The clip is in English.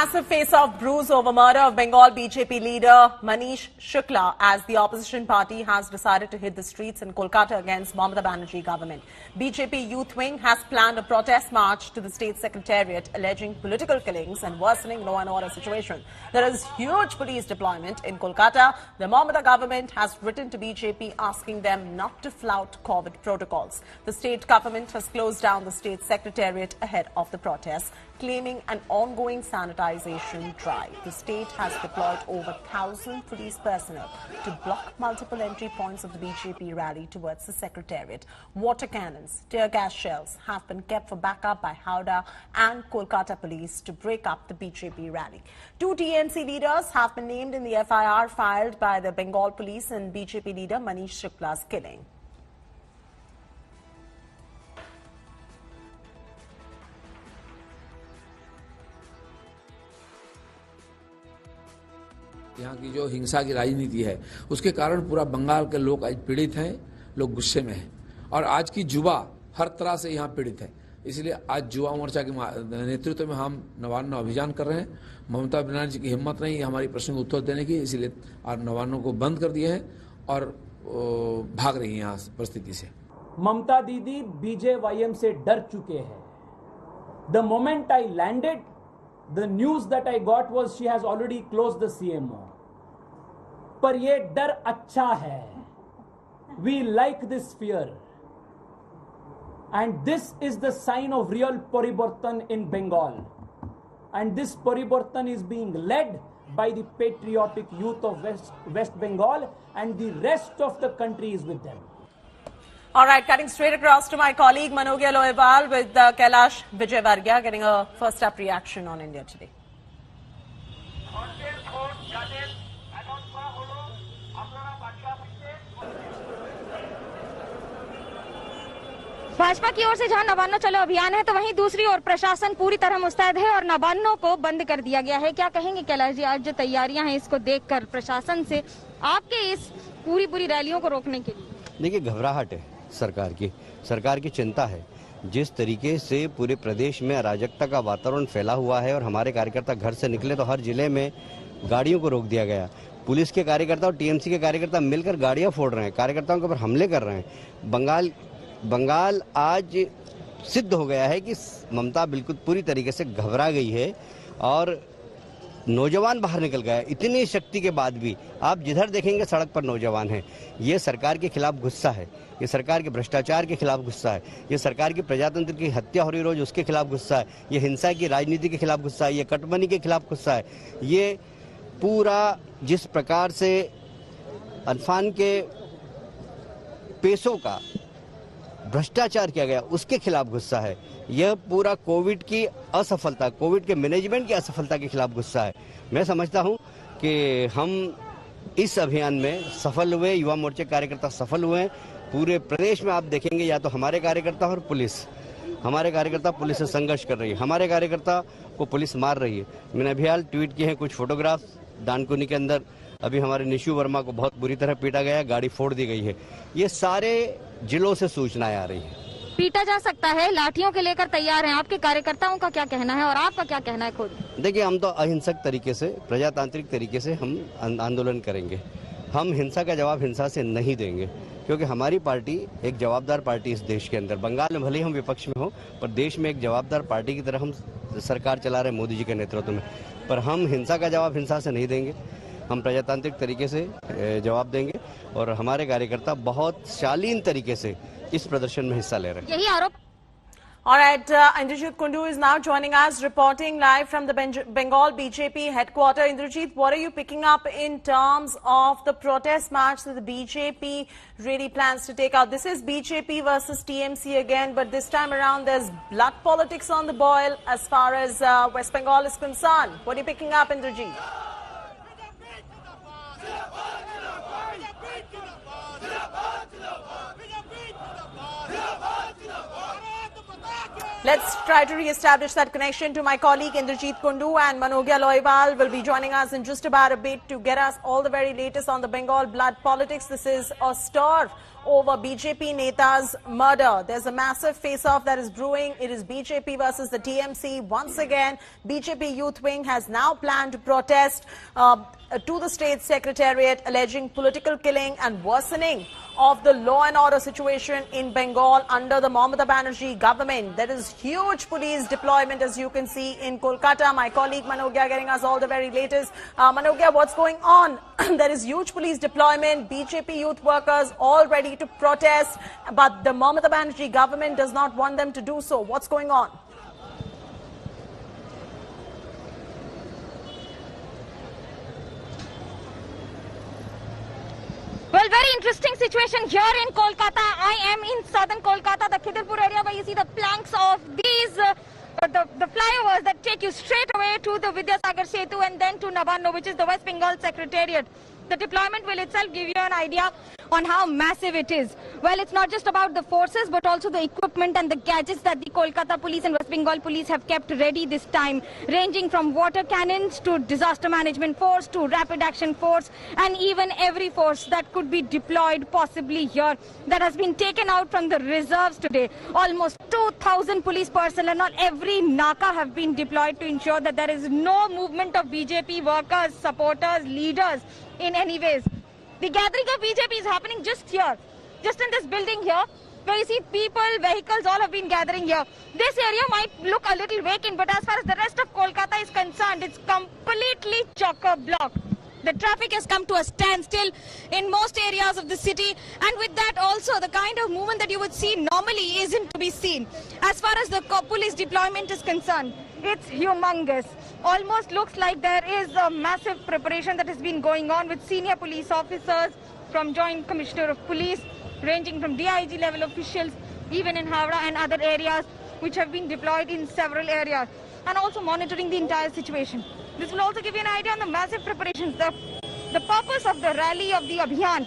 massive face-off brews over murder of Bengal BJP leader Manish Shukla as the opposition party has decided to hit the streets in Kolkata against Mamata Banerjee government. BJP youth wing has planned a protest march to the state secretariat alleging political killings and worsening law and order situation. There is huge police deployment in Kolkata. The Mamata government has written to BJP asking them not to flout COVID protocols. The state government has closed down the state secretariat ahead of the protest, claiming an ongoing sanitization drive. The state has deployed over 1,000 police personnel to block multiple entry points of the BJP rally towards the secretariat. Water cannons, tear gas shells have been kept for backup by Howrah and Kolkata police to break up the BJP rally. 2 TMC leaders have been named in the FIR filed by the Bengal police in BJP leader Manish Shukla's killing. यहाँ की जो हिंसा की राजनीति है उसके कारण पूरा बंगाल के लोग आज पीड़ित हैं, लोग गुस्से में हैं और आज की युवा हर तरह से यहाँ पीड़ित है। इसलिए आज युवा मोर्चा के नेतृत्व में हम नवान्न अभियान कर रहे हैं। ममता बनर्जी की हिम्मत नहीं है हमारी प्रश्न को उत्तर देने की, इसलिए आज नवान्नों को बंद कर दिए हैं और भाग रही है यहाँ परिस्थिति से। ममता दीदी बीजेवाईएम से डर चुके हैं। The moment I landed, the news that I got was she has already closed the CMO. पर ये डर अच्छा है. We like this fear. And this is the sign of real Parivartan in Bengal. And this Parivartan is being led by the patriotic youth of West Bengal, and the rest of the country is with them. All right, cutting straight across to my colleague Manogya Lohewal with Kailash Vijayvargiya getting a first-up reaction on India today. Bhajpa की ओर से जहां नवान्नों चलो अभियान है तो वहीं दूसरी ओर प्रशासन पूरी तरह मुस्तैद है और नवान्नों को बंद कर दिया गया है। क्या कहेंगे कैलाश जी, आज जो तैयारियां हैं इसको देखकर प्रशासन से आपके इस पूरी रैलियों को रोकने के लिए? देखिए, घबराहट है सरकार की चिंता है। जिस तरीके से पूरे प्रदेश में अराजकता का वातावरण फैला हुआ है और हमारे कार्यकर्ता घर से निकले तो हर जिले में गाड़ियों को रोक दिया गया। पुलिस के कार्यकर्ता और टीएमसी के कार्यकर्ता मिलकर गाड़ियां फोड़ रहे हैं, कार्यकर्ताओं के ऊपर हमले कर रहे हैं। बंगाल आज सिद्ध हो गया है कि ममता बिल्कुल पूरी तरीके से घबरा गई है और नौजवान बाहर निकल गया। इतनी शक्ति के बाद भी आप जिधर देखेंगे सड़क पर नौजवान हैं। ये सरकार के खिलाफ गुस्सा है, ये सरकार के भ्रष्टाचार के खिलाफ गुस्सा है, ये सरकार की प्रजातंत्र की हत्या हो रही रोज उसके खिलाफ गुस्सा है, ये हिंसा की राजनीति के खिलाफ गुस्सा है, ये कटमनी के खिलाफ गुस्सा है। ये पूरा जिस प्रकार से अनफान के पैसों का भ्रष्टाचार किया गया उसके खिलाफ गुस्सा है। यह पूरा कोविड की असफलता, कोविड के मैनेजमेंट की असफलता के खिलाफ गुस्सा है। मैं समझता हूं कि हम इस अभियान में सफल हुए, युवा मोर्चे कार्यकर्ता सफल हुए। पूरे प्रदेश में आप देखेंगे या तो हमारे कार्यकर्ता और पुलिस, हमारे कार्यकर्ता पुलिस से संघर्ष कर रही है, हमारे कार्यकर्ता को पुलिस मार रही है। मैंने अभी हाल ट्वीट किए हैं कुछ फोटोग्राफ्स, दानकुनी के अंदर अभी हमारे निशु वर्मा को बहुत बुरी तरह पीटा गया, गाड़ी फोड़ दी गई है। ये सारे जिलों से सूचनाएं आ रही हैं। पीटा जा सकता है, लाठियों के लेकर तैयार हैं। आपके कार्यकर्ताओं का क्या कहना है और आपका क्या कहना है खुद? देखिए, हम तो अहिंसक तरीके से, प्रजातांत्रिक तरीके से हम आंदोलन करेंगे। हम हिंसा का जवाब हिंसा से नहीं देंगे, क्योंकि हमारी पार्टी एक जवाबदार पार्टी इस देश के अंदर, बंगाल में भले ही हम विपक्ष में हो पर देश में एक जवाबदार पार्टी की तरह हम सरकार चला रहे हैं मोदी जी के नेतृत्व में। पर हम हिंसा का जवाब हिंसा से नहीं देंगे, हम प्रजातांत्रिक तरीके से जवाब देंगे और हमारे कार्यकर्ता बहुत शालीन तरीके से इस प्रदर्शन में हिस्सा ले रहे हैं। यही आरोप। All right, Indrajit Kundu is now joining us, reporting live from the Bengal BJP headquarters. Indrajit, what are you picking up in terms of the protest march that the BJP really plans to take out? This is BJP versus TMC again, but this time around there's blood politics on the boil as far as West Bengal is concerned. What are you picking up, Indrajit? Let's try to re-establish that connection to my colleague Indrajit Kundu, and Manogya Lohewal will be joining us in just about a bit to get us all the very latest on the Bengal blood politics. This is a stir over BJP Neta's murder. There's a massive face-off that is brewing. It is BJP versus the TMC. Once again, BJP Youth Wing has now planned to protest to the state secretariat, alleging political killing and worsening of the law and order situation in Bengal under the Mamata Banerjee government. There is huge police deployment, as you can see, in Kolkata. My colleague Manogya getting us all the very latest. Manogya, what's going on? There is huge police deployment, BJP youth workers all ready to protest, but the Mamata Banerjee government does not want them to do so. What's going on? Well, very interesting situation here in Kolkata. I am in southern Kolkata, the Khidirpur area, where you see the planks of these, the flyovers that take you straight away to the Vidyasagar Setu and then to Nabanno, which is the West Bengal Secretariat. The deployment will itself give you an idea on how massive it is. Well, it's not just about the forces, but also the equipment and the gadgets that the Kolkata police and West Bengal police have kept ready this time, ranging from water cannons to disaster management force to rapid action force, and even every force that could be deployed possibly here that has been taken out from the reserves today. Almost 2,000 police personnel and not every Naka have been deployed to ensure that there is no movement of BJP workers, supporters, leaders in any ways. The gathering of BJP is happening just here, just in this building here, where you see people, vehicles, all have been gathering here. This area might look a little vacant, but as far as the rest of Kolkata is concerned, it's completely chock-a-block. The traffic has come to a standstill in most areas of the city, and with that also the kind of movement that you would see normally isn't to be seen. As far as the police deployment is concerned, it's humongous. Almost looks like there is a massive preparation that has been going on with senior police officers from Joint Commissioner of Police, ranging from DIG level officials, even in Howrah and other areas, which have been deployed in several areas, and also monitoring the entire situation. This will also give you an idea on the massive preparations. The purpose of the rally of the Abhiyan